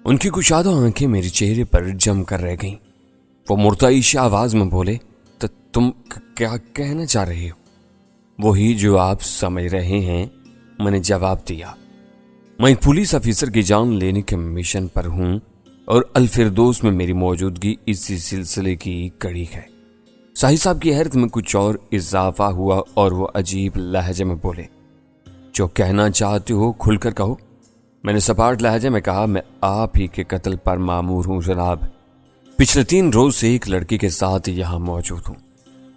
ان کی کشادہ آنکھیں میرے چہرے پر جم کر رہ گئیں۔ وہ مرتعش آواز میں بولے، تو تم کیا کہنا چاہ رہے ہو؟ وہی جو آپ سمجھ رہے ہیں، میں نے جواب دیا۔ میں ایک پولیس افیسر کی جان لینے کے مشن پر ہوں اور الفردوس میں میری موجودگی اسی سلسلے کی کڑی ہے۔ صاحب صاحب کی حیرت میں کچھ اور اضافہ ہوا اور وہ عجیب لہجے میں بولے، جو کہنا چاہتے ہو کھل کر کہو۔ میں نے سپاٹ لہجے میں کہا، میں آپ ہی کے قتل پر مامور ہوں جناب۔ پچھلے 3 روز سے ایک لڑکی کے ساتھ یہاں موجود ہوں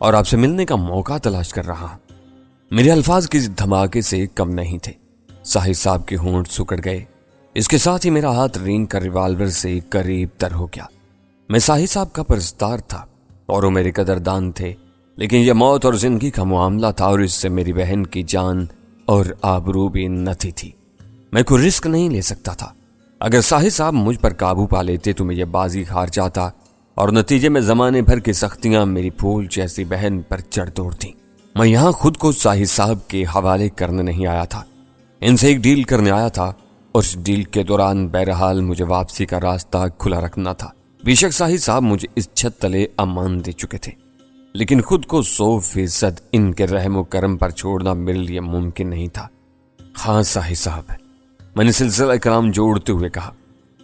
اور آپ سے ملنے کا موقع تلاش کر رہا ہوں۔ میرے الفاظ کسی دھماکے سے کم نہیں تھے۔ صاحب صاحب کے ہونٹ سکڑ گئے، اس کے ساتھ ہی میرا ہاتھ رینگ کا ریوالور سے قریب تر ہو گیا۔ میں صاحب صاحب کا پرستار تھا اور وہ میرے قدردان تھے، لیکن یہ موت اور زندگی کا معاملہ تھا اور اس سے میری بہن کی جان اور آبرو بھی نتی تھی۔ میں کوئی رسک نہیں لے سکتا تھا۔ اگر صاحب صاحب مجھ پر قابو پا لیتے تو میں یہ بازی ہار جاتا اور نتیجے میں زمانے بھر کی سختیاں میری پھول جیسی بہن پر چڑھ دوڑتیں۔ میں یہاں خود کو صاحب صاحب کے حوالے کرنے نہیں آیا تھا، ان سے ایک ڈیل کرنے آیا تھا اور اس ڈیل کے دوران بہرحال مجھے واپسی کا راستہ کھلا رکھنا تھا۔ بے شک صاحب صاحب مجھے اس چھت تلے امان دے چکے تھے، لیکن خود کو 100% ان کے رحم و کرم پر چھوڑنا میرے لیے ممکن نہیں تھا۔ ہاں صاحب صاحب، میں نے سلسلہ کلام جوڑتے ہوئے کہا،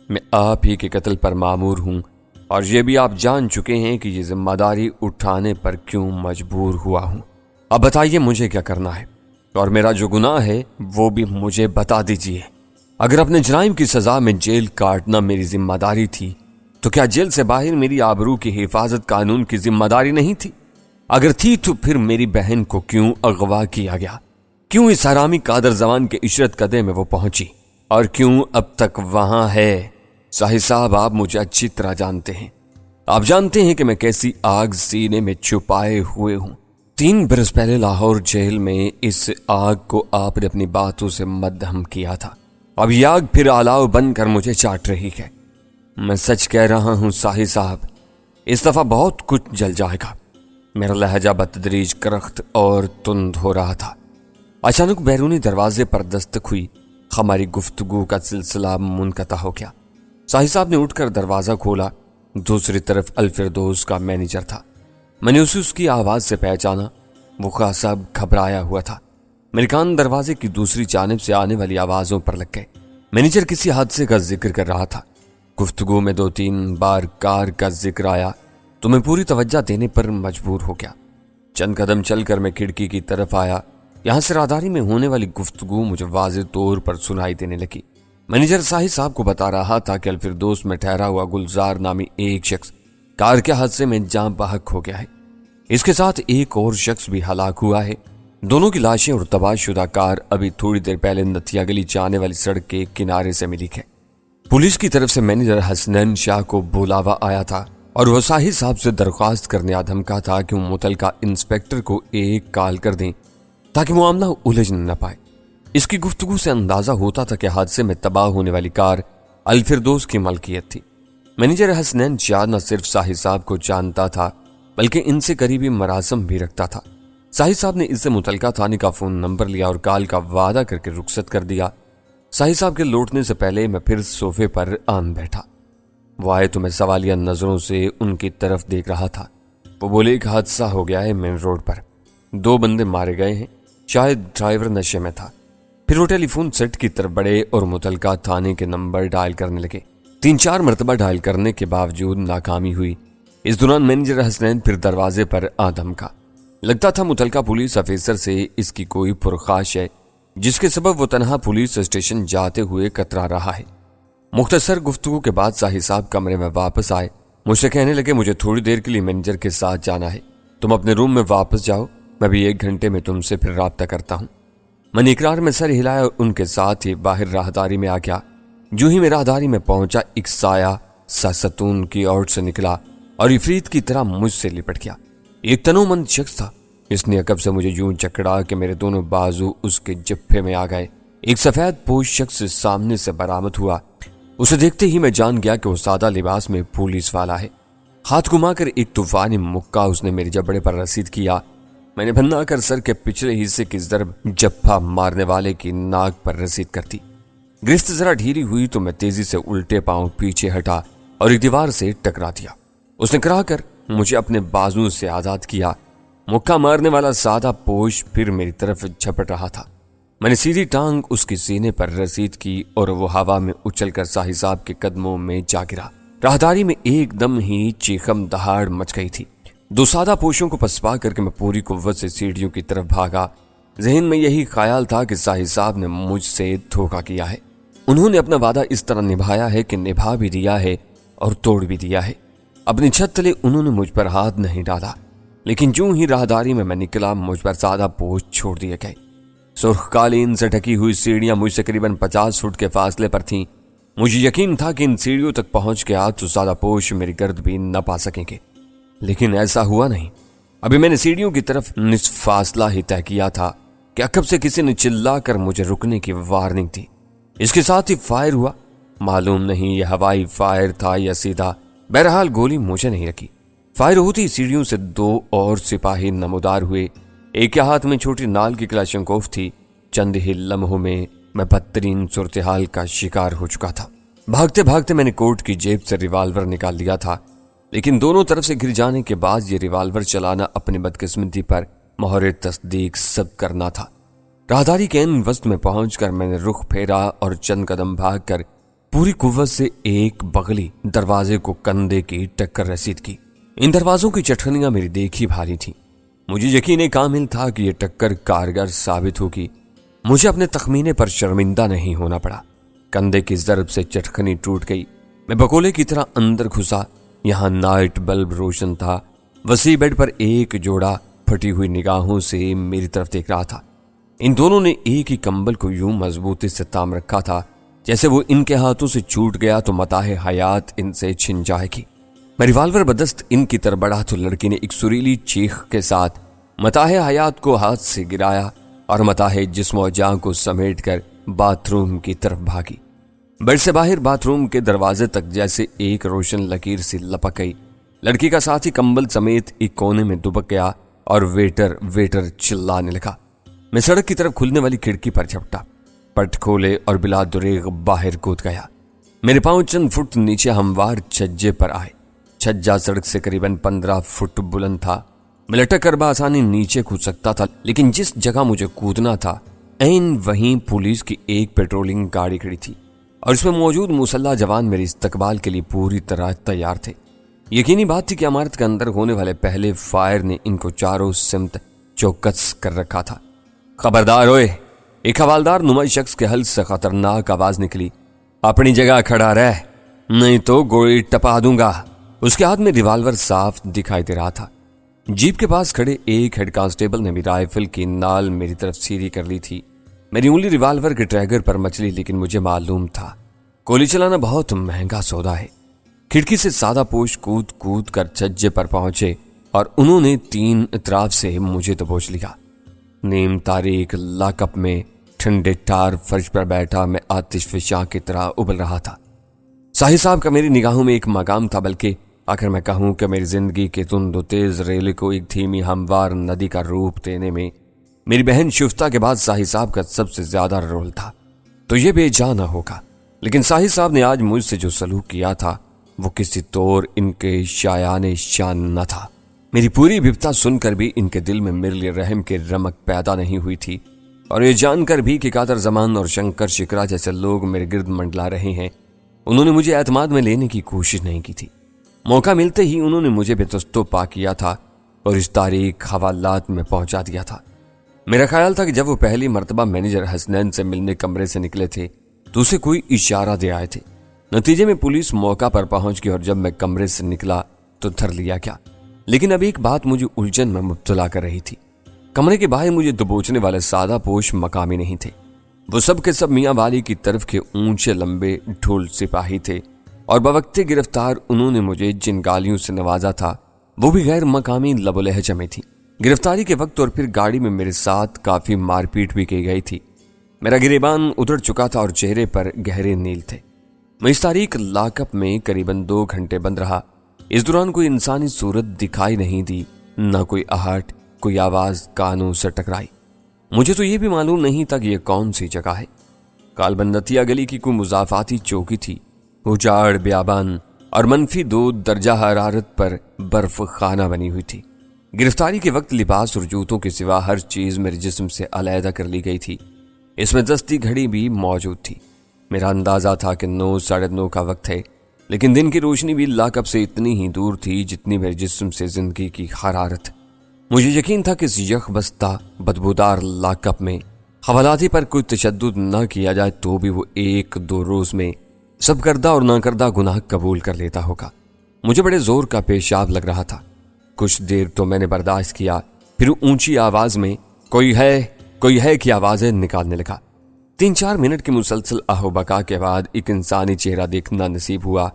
میں آپ ہی کے قتل پر مامور ہوں اور یہ بھی آپ جان چکے ہیں کہ یہ ذمہ داری اٹھانے پر کیوں مجبور ہوا ہوں۔ اب بتائیے مجھے کیا کرنا ہے، اور میرا جو گناہ ہے وہ بھی مجھے بتا دیجیے۔ اگر اپنے جرائم کی سزا میں جیل کاٹنا میری ذمہ داری تھی تو کیا جیل سے باہر میری آبرو کی حفاظت قانون کی ذمہ داری نہیں تھی؟ اگر تھی تو پھر میری بہن کو کیوں اغوا کیا گیا؟ کیوں اس حرامی قادر زمان کے عشرت قدے میں وہ پہنچی اور کیوں اب تک وہاں ہے؟ صاحب صاحب، آپ مجھے اچھی طرح جانتے ہیں۔ آپ جانتے ہیں کہ میں کیسی آگ سینے میں چھپائے ہوئے ہوں۔ 3 برس پہلے لاہور جیل میں اس آگ کو آپ نے اپنی باتوں سے مدھم کیا تھا۔ اب یہ آگ پھر الاؤ بن کر مجھے چاٹ رہی ہے۔ میں سچ کہہ رہا ہوں صاحب صاحب، اس دفعہ بہت کچھ جل جائے گا۔ میرا لہجہ بتدریج کرخت اور تند ہو رہا تھا۔ اچانک بیرونی دروازے پر دستک ہوئی، ہماری گفتگو کا سلسلہ منقطع ہو گیا۔ صاحب صاحب نے اٹھ کر دروازہ کھولا۔ دوسری طرف الفردوس کا مینیجر تھا۔ میں نے اسے اس کی آواز سے پہچانا، وہ خاصا گھبرایا ہوا تھا۔ میرے کان دروازے کی دوسری جانب سے آنے والی آوازوں پر لگ گئے۔ مینیجر کسی حادثے کا ذکر کر رہا تھا۔ گفتگو میں 2-3 بار کار کا ذکر آیا تو میں پوری توجہ دینے پر مجبور ہو گیا۔ چند قدم چل کر میں کھڑکی کی طرف آیا۔ یہاں سے راہداری میں ہونے والی گفتگو مجھے واضح طور پر سنائی دینے لگی۔ مینیجر صاحب صاحب کو بتا رہا تھا کہ الفردوس میں ٹھہرا ہوا گلزار نامی ایک شخص کار کے حادثے میں جاں بحق ہو گیا ہے۔ اس کے ساتھ ایک اور شخص بھی ہلاک ہوا ہے۔ دونوں کی لاشیں اور تباہ شدہ کار ابھی تھوڑی دیر پہلے نتھیا گلی جانے والی سڑک کے کنارے سے ملی ہے۔ پولیس کی طرف سے مینیجر حسنین شاہ کو بلاوا آیا تھا اور وہ صاحب صاحب سے درخواست کرنے دھمکا تھا کہ وہ متعلقہ انسپیکٹر کو ایک کال کر دیں تاکہ معاملہ الجھ نہ پائے۔ اس کی گفتگو سے اندازہ ہوتا تھا کہ حادثے میں تباہ ہونے والی کار الفردوس کی ملکیت تھی۔ مینیجر حسنین شاہ نہ صرف صاحب صاحب کو جانتا تھا بلکہ ان سے قریبی مراسم بھی رکھتا تھا۔ صاحب صاحب نے اس سے متعلقہ تھانے کا فون نمبر لیا اور کال کا وعدہ کر کے رخصت کر دیا۔ صاحب صاحب کے لوٹنے سے پہلے میں پھر صوفے پر آن بیٹھا۔ وہ آئے تو میں سوالیہ نظروں سے ان کی طرف دیکھ رہا تھا۔ وہ بولے، ایک حادثہ ہو گیا ہے مین روڈ پر، 2 بندے مارے گئے ہیں، شاید ڈرائیور نشے میں تھا۔ پھر وہ ٹیلی فون سیٹ کی طرف بڑھے اور متعلقہ تھانے کے نمبر ڈائل کرنے لگے۔ 3-4 مرتبہ ڈائل کرنے کے باوجود ناکامی ہوئی۔ اس دوران مینیجر حسنین پھر دروازے پر آ دھمکا۔ لگتا تھا متعلقہ پولیس افیسر سے اس کی کوئی پرخاش ہے جس کے سبب وہ تنہا پولیس اسٹیشن جاتے ہوئے کترا رہا ہے۔ مختصر گفتگو کے بعد صاحب صاحب کمرے میں واپس آئے۔ مجھ سے کہنے لگے، مجھے تھوڑی دیر کے لیے مینیجر کے ساتھ جانا ہے، تم اپنے روم میں واپس جاؤ، میں بھی 1 گھنٹے میں تم سے پھر رابطہ کرتا ہوں۔ میں نے اقرار میں سر ہلایا اور ان کے ساتھ ہی باہر راہداری میں آ گیا۔ جو ہی میں راہداری میں پہنچا، ایک سایہ سا ستون کی اوٹ سے نکلا اور عفریت کی طرح مجھ سے لپٹ گیا۔ ایک تنومند شخص تھا۔ اس نے عقب سے مجھے یوں جکڑا کہ میرے دونوں بازو اس کے جبھے میں آ گئے۔ ایک سفید پوش شخص سامنے سے برآمد ہوا۔ اسے دیکھتے ہی میں جان گیا کہ وہ سادہ لباس میں پولیس والا ہے۔ ہاتھ گھما کر ایک طوفانی مکہ اس نے میرے جبڑے پر رسید کیا۔ میں نے بھنا کر سر کے پچھلے حصے کی ضرب جپھا مارنے والے کی ناک پر رسید کر دی۔ گرفت ذرا ڈھیلی ہوئی تو میں تیزی سے الٹے پاؤں پیچھے ہٹا اور ایک دیوار سے ٹکرا دیا۔ اس نے کرا کر مجھے اپنے بازو سے آزاد کیا۔ مکہ مارنے والا سادہ پوش پھر میری طرف جھپٹ رہا تھا۔ میں نے سیدھی ٹانگ اس کے سینے پر رسید کی اور وہ ہوا میں اچھل کر ساحل صاحب کے قدموں میں جا گرا۔ راہداری میں ایک دم ہی چیخم دہاڑ مچ گئی تھی۔ دو سادہ پوشوں کو پسپا کر کے میں پوری قوت سے سیڑھیوں کی طرف بھاگا۔ ذہن میں یہی خیال تھا کہ ساحل صاحب نے مجھ سے دھوکہ کیا ہے۔ انہوں نے اپنا وعدہ اس طرح نبھایا ہے کہ نبھا بھی دیا ہے اور توڑ بھی دیا ہے۔ اپنی چھت تلے انہوں نے مجھ پر ہاتھ نہیں ڈالا، لیکن جو ہی راہداری میں نکلا مجھ پر سادہ پوش چھوڑ دیے گئے۔ سرخ قالین سے ڈھکی ہوئی سیڑھیاں مجھ سے قریباً 50 فٹ کے فاصلے پر تھیں۔ مجھے یقین تھا کہ ان سیڑھیوں تک پہنچ گیا تو سادہ پوش میری گرد بھی نہ پا سکیں گے، لیکن ایسا ہوا نہیں۔ ابھی میں نے سیڑھیوں کی طرف نصف فاصلہ ہی طے کیا تھا کہ عقب سے کسی نے چلا کر مجھے رکنے کی وارننگ دی۔ اس کے ساتھ ہی فائر ہوا۔ معلوم نہیں یہ ہوائی فائر تھا یا سیدھا، بہرحال گولی مجھے نہیں لگی۔ فائر ہوتی سیڑھیوں سے 2 اور سپاہی نمودار ہوئے۔ ایک کے ہاتھ میں چھوٹی نال کی کلاشنکوف تھی۔ چند ہی لمحوں میں بدترین صورتحال کا شکار ہو چکا تھا۔ بھاگتے بھاگتے میں نے کوٹ کی جیب سے ریوالور نکال لیا تھا، لیکن دونوں طرف سے گر جانے کے بعد یہ ریوالور چلانا اپنی بدقسمتی پر مہر تصدیق سب کرنا تھا۔ راہداری کے ان وسط میں پہنچ کر میں نے رخ پھیرا اور چند قدم بھاگ کر پوری قوت سے ایک بغلی دروازے کو کندھے کی ٹکر رسید کی۔ ان دروازوں کی چٹخنیاں میری دیکھی بھالی تھیں۔ مجھے یقین کامل تھا کہ یہ ٹکر کارگر ثابت ہوگی۔ مجھے اپنے تخمینے پر شرمندہ نہیں ہونا پڑا۔ کندھے کی ضرب سے چٹخنی ٹوٹ گئی۔ میں بگولے کی طرح اندر گھسا۔ یہاں نائٹ بلب روشن تھا۔ وسیع بیڈ پر ایک جوڑا پھٹی ہوئی نگاہوں سے میری طرف دیکھ رہا تھا۔ ان دونوں نے ایک ہی کمبل کو یوں مضبوطی سے تام رکھا تھا جیسے وہ ان کے ہاتھوں سے چھوٹ گیا تو متاع حیات ان سے چھن جائے گی۔ میں ریوالور بدست ان کی طرف بڑھا تو لڑکی نے ایک سریلی چیخ کے ساتھ متاع حیات کو ہاتھ سے گرایا اور متاع جسم و جاں کو سمیٹ کر باتھ روم کی طرف بھاگی۔ بیڈ سے باہر باتھ روم کے دروازے تک جیسے ایک روشن لکیر سی لپک گئی۔ لڑکی کا ساتھی کمبل سمیت ایک کونے میں دبک گیا اور ویٹر چلانے لگا۔ میں سڑک کی طرف کھلنے والی کھڑکی پر جھپٹا، پٹ کھولے اور بلا دریغ باہر کود گیا۔ میرے پاؤں چند فٹ نیچے ہموار چھجے پر آئے۔ چھجا سڑک سے قریباً 15 فٹ بلند تھا۔ میں لٹک کر بآسانی نیچے کود سکتا تھا، لیکن جس جگہ مجھے کودنا تھا عین وہیں پولیس کی ایک پیٹرولنگ گاڑی کھڑی تھی اور اس میں موجود مسلح جوان میرے استقبال کے لیے پوری طرح تیار تھے۔ یقینی بات تھی کہ عمارت کے اندر ہونے والے پہلے فائر نے ان کو چاروں سمت چوکس کر رکھا تھا۔ خبردار ہوئے، ایک حوالدار نمائی شخص کے حلق سے خطرناک آواز نکلی۔ اپنی جگہ کھڑا رہ، نہیں تو گولی ٹپا دوں گا۔ اس کے ہاتھ میں ریوالور صاف دکھائی دے رہا تھا۔ جیپ کے پاس کھڑے ایک ہیڈ کانسٹیبل نے بھی رائفل کی نال میری طرف سیدھی کر لی تھی۔ میری انگلی ریوالور کے ٹریگر پر مچلی، لیکن مجھے معلوم تھا گولی چلانا بہت مہنگا سودا ہے۔ کھڑکی سے سادہ پوش کود کر چھجے پر پہنچے اور انہوں نے 3 اطراف سے مجھے دبوچ لیا۔ نیم تاریک لاک اپ میں ٹھنڈے ٹار فرش پر بیٹھا میں آتش فشاں کی طرح ابل رہا تھا۔ ساحل صاحب کا میری نگاہوں میں ایک مقام تھا، بلکہ اگر میں کہوں کہ میری زندگی کے تند و تیز ریلے کو ایک دھیمی ہموار ندی کا روپ دینے میں میری بہن شفتہ کے بعد ساحل صاحب کا سب سے زیادہ رول تھا تو یہ بے جا نہ ہوگا۔ لیکن ساحل صاحب نے آج مجھ سے جو سلوک کیا تھا وہ کسی طور ان کے شایان شان نہ تھا۔ میری پوری بپتا سن کر بھی ان کے دل میں میرے لیے رحم کی رمق پیدا نہیں ہوئی تھی، اور یہ جان کر بھی کہ قادر زمان اور شنکر شکرا جیسے لوگ میرے گرد منڈلا رہے ہیں، انہوں نے مجھے اعتماد میں لینے کی کوشش نہیں کی تھی۔ موقع ملتے ہی انہوں نے مجھے بے تستو پا کیا تھا اور اس تاریخ حوالات میں پہنچا دیا تھا۔ میرا خیال تھا کہ جب وہ پہلی مرتبہ مینیجر حسنین سے ملنے کمرے سے نکلے تھے تو اسے کوئی اشارہ دے آئے تھے۔ نتیجے میں پولیس موقع پر پہنچ گئی اور جب میں کمرے سے نکلا تو دھر لیا گیا۔ لیکن اب ایک بات مجھے الجھن میں مبتلا کر رہی تھی۔ کمرے کے باہر مجھے دبوچنے والے سادہ پوش مقامی نہیں تھے، وہ سب کے سب میاں والی کی طرف کے اونچے لمبے ڈھول سپاہی تھے، اور بوقت گرفتار انہوں نے مجھے جن گالیوں سے نوازا تھا وہ بھی غیر مقامی لب و لہجہ میں تھی۔ گرفتاری کے وقت اور پھر گاڑی میں میرے ساتھ کافی مار پیٹ بھی کی گئی تھی۔ میرا گریبان ادھڑ چکا تھا اور چہرے پر گہرے نیل تھے۔ میں اس تاریخ لاک اپ میں قریباً 2 گھنٹے بند رہا۔ اس دوران کوئی انسانی صورت دکھائی نہیں دی، نہ کوئی آہٹ، کوئی آواز کانوں سے ٹکرائی۔ مجھے تو یہ بھی معلوم نہیں تھا کہ یہ کون سی جگہ ہے۔ کالبندتیا گلی کی کوئی مضافاتی چوکی تھی، اجاڑ بیابان اور -2 درجہ حرارت پر برف خانہ بنی ہوئی تھی۔ گرفتاری کے وقت لباس اور جوتوں کے سوا ہر چیز میرے جسم سے علیحدہ کر لی گئی تھی۔ اس میں دستی گھڑی بھی موجود تھی۔ میرا اندازہ تھا کہ 9 ساڑھے 9 کا وقت ہے، لیکن دن کی روشنی بھی لاک اپ سے اتنی ہی دور تھی جتنی میرے جسم سے زندگی کی حرارت۔ مجھے یقین تھا کہ اس یخ بستہ بدبودار لاک اپ میں حوالاتی پر کوئی تشدد نہ کیا جائے تو بھی وہ 1-2 روز میں سب کردہ اور نہ کردہ گناہ قبول کر لیتا ہوگا۔ مجھے بڑے زور کا پیشاب لگ رہا تھا۔ کچھ دیر تو میں نے برداشت کیا، پھر اونچی آواز میں کوئی ہے کی آوازیں نکالنے لگا۔ 3-4 منٹ کی مسلسل آہو بکا کے بعد ایک انسانی چہرہ دیکھنا نصیب ہوا۔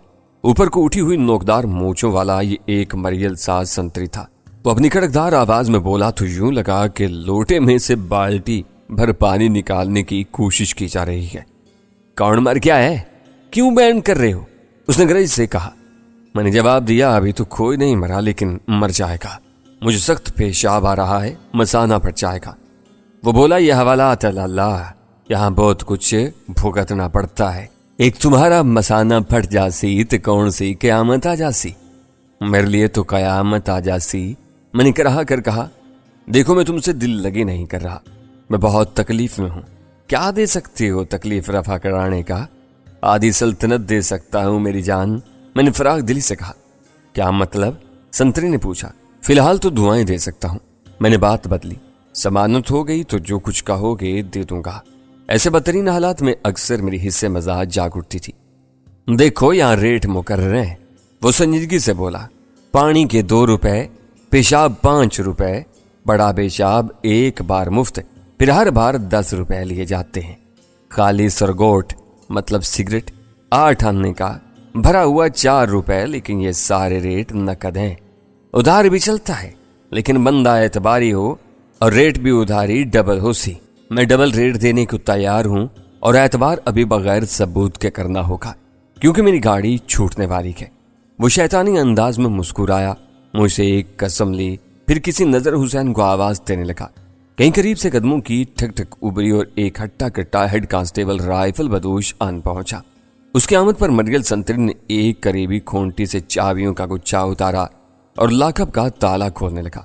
اوپر کو اٹھی ہوئی نوکدار مونچھوں والا یہ ایک مریل ساز سنتری تھا۔ وہ اپنی کڑکدار آواز میں بولا تو یوں لگا کہ لوٹے میں سے بالٹی بھر پانی نکالنے کی کوشش کی جا رہی ہے۔ کون مر گیا ہے؟ کیوں بینڈ کر رہے ہو؟ اس نے گرج سے کہا۔ میں نے جواب دیا، ابھی تو کوئی نہیں مرا، لیکن مر جائے گا۔ مجھے سخت پیشاب آ رہا ہے، مسانہ پھٹ جائے گا۔ وہ بولا، یہ حوالات اللہ، یہاں بہت کچھ بھگتنا پڑتا ہے۔ ایک تمہارا مسانہ پھٹ جاسی تو کون سی قیامت آ جاسی؟ میرے لیے تو قیامت آ جاسی۔ میں نے کہا، دیکھو میں تم سے دل لگی نہیں کر رہا، میں بہت تکلیف میں ہوں۔ کیا دے سکتے ہو تکلیف رفع کرانے کا؟ آدھی سلطنت دے سکتا ہوں میری جان، میں نے فراغ دلی سے کہا۔ کیا مطلب؟ سنتری نے پوچھا۔ فی الحال تو دعائیں دے سکتا ہوں۔ میں نے بات بدلی، ضمانت ہو گئی تو جو کچھ کہو گے دے دوں گا۔ ایسے بدترین حالات میں اکثر میری حصے مزاج جاگ اٹھتی تھی۔ دیکھو یہاں ریٹ مقرر ہیں، وہ سنجیدگی سے بولا۔ پانی کے 2 روپے، پیشاب 5 روپے، بڑا پیشاب 1 بار مفت، پھر ہر بار 10 روپے لیے جاتے ہیں۔ خالی سرگوٹ مطلب سگریٹ 8 آنے کا، بھرا ہوا 4 روپے، لیکن یہ سارے ریٹ نقد ہیں۔ ادھار بھی چلتا ہے، لیکن بندہ اعتباری ہو اور ریٹ بھی ادھاری ڈبل ہو سی۔ میں ڈبل ریٹ دینے کو تیار ہوں، اور اعتبار ابھی بغیر ثبوت کے کرنا ہوگا کیونکہ میری گاڑی چھوٹنے والی ہے۔ وہ شیطانی انداز میں مسکرایا، مجھ سے ایک قسم لی، پھر کسی نظر حسین کو آواز دینے لگا۔ کہیں قریب سے قدموں کی ٹھک ٹھک ابری اور ایک ہٹا کٹا ہیڈ کانسٹیبل رائفل بدوش آن پہنچا۔ اس کی آمد پر مریل سنتری نے ایک قریبی کھونٹی سے چابیوں کا گچھا اتارا اور لاک اپ کا تالا کھولنے لگا۔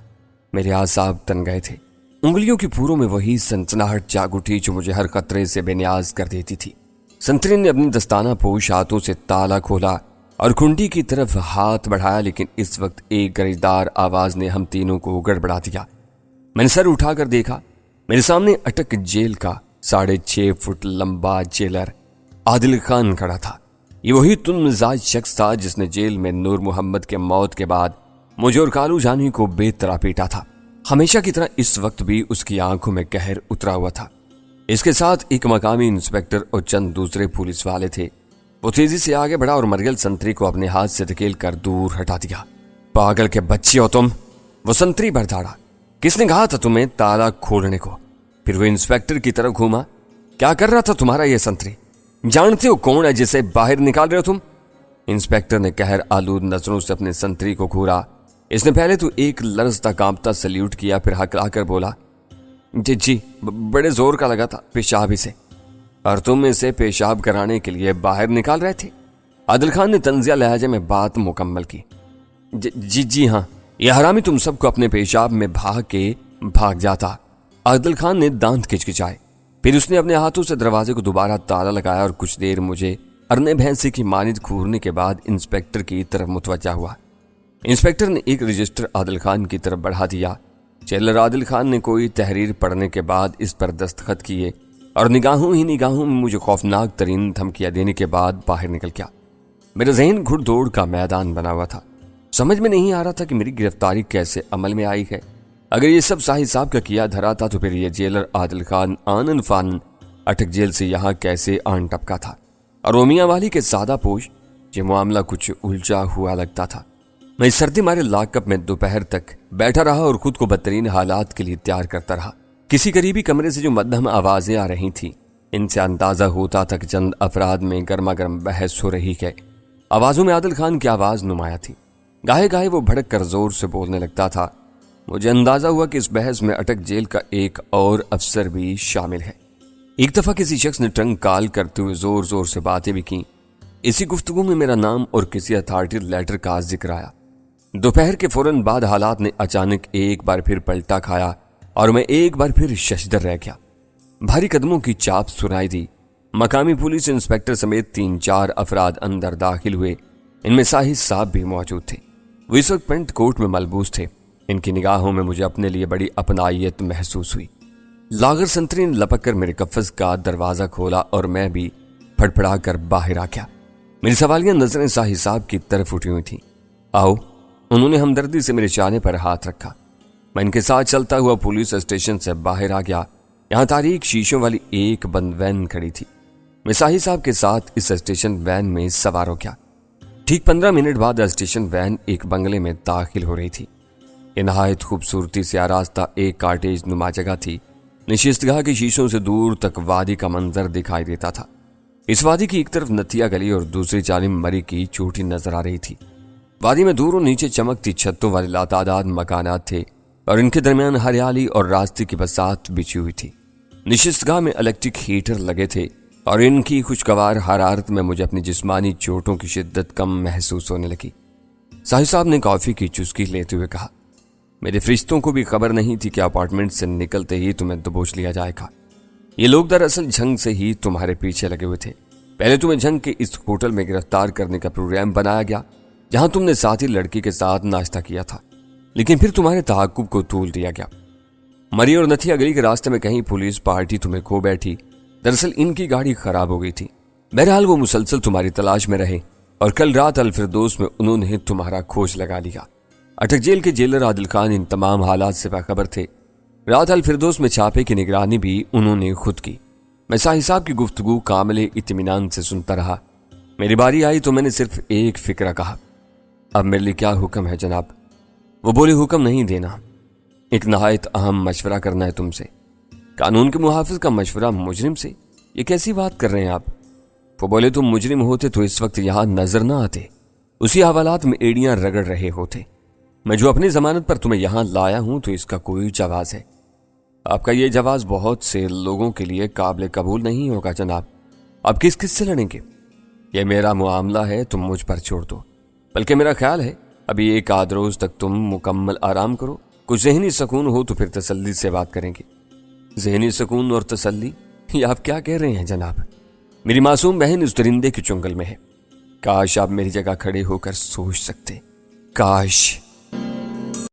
میرے اعصاب تن گئے تھے۔ انگلیوں کی پوروں میں وہی سنسناہٹ جاگ اٹھی جو مجھے ہر خطرے سے بے نیاز کر دیتی تھی۔ سنتری نے اپنی دستانہ پوش ہاتھوں سے تالا کھولا اور کھنڈی کی طرف ہاتھ بڑھایا، لیکن اس وقت ایک گرجدار آواز نے ہم تینوں کو گڑبڑا دیا۔ میں نے سر اٹھا کر دیکھا، میرے سامنے اٹک جیل کا 6.5 فٹ لمبا جیلر عادل خان کھڑا تھا۔ یہ وہی تن مزاج شخص تھا جس نے جیل میں نور محمد کے موت کے بعد مجھے اور کالو جانوی کو بے طرح پیٹا تھا۔ ہمیشہ کی طرح اس وقت بھی اس کی آنکھوں میں قہر اترا ہوا تھا۔ اس کے ساتھ ایک مقامی انسپکٹر اور چند دوسرے پولیس والے تھے۔ وہ تیزی سے آگے بڑھا اور مریل سنتری کو اپنے ہاتھ سے دھکیل کر دور ہٹا دیا۔ پاگل کے بچے ہو تم، وہ سنتری برداڑا۔ کس نے کہا تھا تمہیں تالا کھولنے کو؟ پھر وہ انسپکٹر کی طرف گھوما۔ کیا کر رہا تھا تمہارا یہ سنتری؟ جانتے ہو کون ہے جسے باہر نکال رہے ہو تم؟ انسپکٹر نے قہر آلود نظروں سے اپنے سنتری کو گھورا۔ اس نے پہلے تو ایک لرزتا کانپتا سلیوٹ کیا، پھر ہکلا کر بولا، جی بڑے زور کا لگا تھا پیشاب ہی سے۔ اور تم اسے پیشاب کرانے کے لیے باہر نکال رہے تھے؟ عادل خان نے طنزیہ لہجے میں بات مکمل کی۔ جی ہاں، یہ حرامی تم سب کو اپنے پیشاب میں بھاگ جاتا۔ عادل خان نے دانت کچکچائے، پھر اس نے اپنے ہاتھوں سے دروازے کو دوبارہ تالا لگایا اور کچھ دیر مجھے ارنے بھینسے کی مانند گھورنے کے بعد انسپکٹر کی طرف متوجہ ہوا۔ انسپکٹر نے ایک رجسٹر عادل خان کی طرف بڑھا دیا۔ جیلر عادل خان نے کوئی تحریر پڑھنے کے بعد اس پر دستخط کیے اور نگاہوں میں مجھے خوفناک ترین دھمکیاں دینے کے بعد باہر نکل گیا۔ میرا ذہن گھڑ دوڑ کا میدان بنا ہوا تھا۔ سمجھ میں نہیں آ رہا تھا کہ میری گرفتاری کیسے عمل میں آئی ہے۔ اگر یہ سب صاحب صاحب کا کیا دھرا تھا تو پھر یہ جیلر عادل خان آنن فانن اٹک جیل سے یہاں کیسے آن ٹپکا تھا؟ اور رومیاں والی کے سادہ پوش، یہ معاملہ کچھ الجھا ہوا لگتا تھا۔ میں سردی مارے لاک اپ میں دوپہر تک بیٹھا رہا اور خود کو بدترین حالات کے لیے تیار کرتا رہا۔ کسی قریبی کمرے سے جو مدھم آوازیں آ رہی تھیں، ان سے اندازہ ہوتا تھا کہ چند افراد میں گرما گرم بحث ہو رہی ہے۔ آوازوں میں عادل خان کی آواز نمایاں تھی۔ گاہے گاہے وہ بھڑک کر زور سے بولنے لگتا تھا۔ مجھے اندازہ ہوا کہ اس بحث میں اٹک جیل کا ایک اور افسر بھی شامل ہے۔ ایک دفعہ کسی شخص نے ٹرنک کال کرتے ہوئے زور زور سے باتیں بھی کی۔ اسی گفتگو میں میرا نام اور کسی اتھارٹی لیٹر کا ذکر آیا۔ دوپہر کے فوراً بعد حالات نے اچانک ایک بار پھر پلٹا کھایا اور میں ایک بار پھر ششدر رہ گیا۔ بھاری قدموں کی چاپ سنائی دی۔ مقامی پولیس انسپکٹر سمیت 3-4 افراد اندر داخل ہوئے۔ ان میں ساحل صاحب بھی موجود تھے۔ وہ اس وقت پینٹ کوٹ میں ملبوس تھے۔ ان کی نگاہوں میں مجھے اپنے لیے بڑی اپنائیت محسوس ہوئی۔ لاغر سنتری نے لپک کر میرے قفس کا دروازہ کھولا اور میں بھی پھڑپڑا کر باہر آ گیا۔ میری سوالیہ نظریں ساحل صاحب کی طرف اٹھی ہوئی تھیں۔ آؤ، انہوں نے ہمدردی سے میرے چانے پر ہاتھ رکھا۔ میں ان کے ساتھ چلتا ہوا پولیس اسٹیشن سے باہر آ گیا۔ یہاں تاریک شیشوں والی ایک بند وین کھڑی تھی۔ میں ساحل صاحب کے ساتھ اس اسٹیشن وین میں سوار ہو گیا۔ ٹھیک 15 منٹ بعد اسٹیشن وین ایک بنگلے میں داخل ہو رہی تھی۔ یہ نہایت خوبصورتی سے آراستہ ایک کاٹیج نما جگہ تھی۔ نشستگاہ کے شیشوں سے دور تک وادی کا منظر دکھائی دیتا تھا۔ اس وادی کی ایک طرف نتیا گلی اور دوسری جانب مری کی چوٹی نظر آ رہی تھی۔ وادی میں دور و نیچے چمکتی چھتوں والے لاتعداد مکانات تھے اور ان کے درمیان ہریالی اور راستے کی بساط بچھی ہوئی تھی۔ نشستگاہ میں الیکٹرک ہیٹر لگے تھے اور ان کی خوشگوار حرارت میں مجھے اپنی جسمانی چوٹوں کی شدت کم محسوس ہونے لگی۔ ساحل صاحب نے کافی کی چسکی لیتے ہوئے کہا، میرے فرشتوں کو بھی خبر نہیں تھی کہ اپارٹمنٹ سے نکلتے ہی تمہیں دبوچ لیا جائے گا۔ یہ لوگ دراصل جھنگ سے ہی تمہارے پیچھے لگے ہوئے تھے۔ پہلے تمہیں جھنگ کے اس ہوٹل میں گرفتار کرنے کا پروگرام بنایا گیا جہاں تم نے ساتھی لڑکی کے ساتھ ناشتہ کیا تھا، لیکن پھر تمہارے تعاقب کو طول دیا گیا۔ مری اور نتھیا گلی کے راستے میں کہیں پولیس پارٹی تمہیں کھو بیٹھی۔ دراصل ان کی گاڑی خراب ہو گئی تھی۔ بہرحال وہ مسلسل تمہاری تلاش میں رہے اور کل رات الفردوس میں انہوں نے تمہارا کھوج لگا لیا۔ اٹک جیل کے جیلر عادل خان ان تمام حالات سے باخبر تھے۔ رات الفردوس میں چھاپے کی نگرانی بھی انہوں نے خود کی۔ میں ساحل صاحب کی گفتگو کامل اطمینان سے سنتا رہا۔ میری باری آئی تو میں نے صرف ایک فکرہ کہا، اب میرے لیے کیا حکم ہے جناب؟ وہ بولے، حکم نہیں دینا، ایک نہایت اہم مشورہ کرنا ہے تم سے۔ قانون کے محافظ کا مشورہ مجرم سے؟ یہ کیسی بات کر رہے ہیں آپ؟ وہ بولے، تم مجرم ہوتے تو اس وقت یہاں نظر نہ آتے، اسی حوالات میں ایڑیاں رگڑ رہے ہوتے۔ میں جو اپنی ضمانت پر تمہیں یہاں لایا ہوں تو اس کا کوئی جواز ہے۔ آپ کا یہ جواز بہت سے لوگوں کے لیے قابل قبول نہیں ہوگا جناب۔ آپ کس سے لڑیں گے؟ یہ میرا معاملہ ہے، تم مجھ پر چھوڑ دو۔ بلکہ میرا خیال ہے ابھی ایک آدھ روز تک تم مکمل آرام کرو، کچھ ذہنی سکون ہو تو پھر تسلی سے بات کریں گے۔ ذہنی سکون اور تسلی؟ یہ آپ کیا کہہ رہے ہیں جناب؟ میری معصوم بہن اس درندے کے چنگل میں ہے۔ کاش آپ میری جگہ کھڑے ہو کر سوچ سکتے، کاش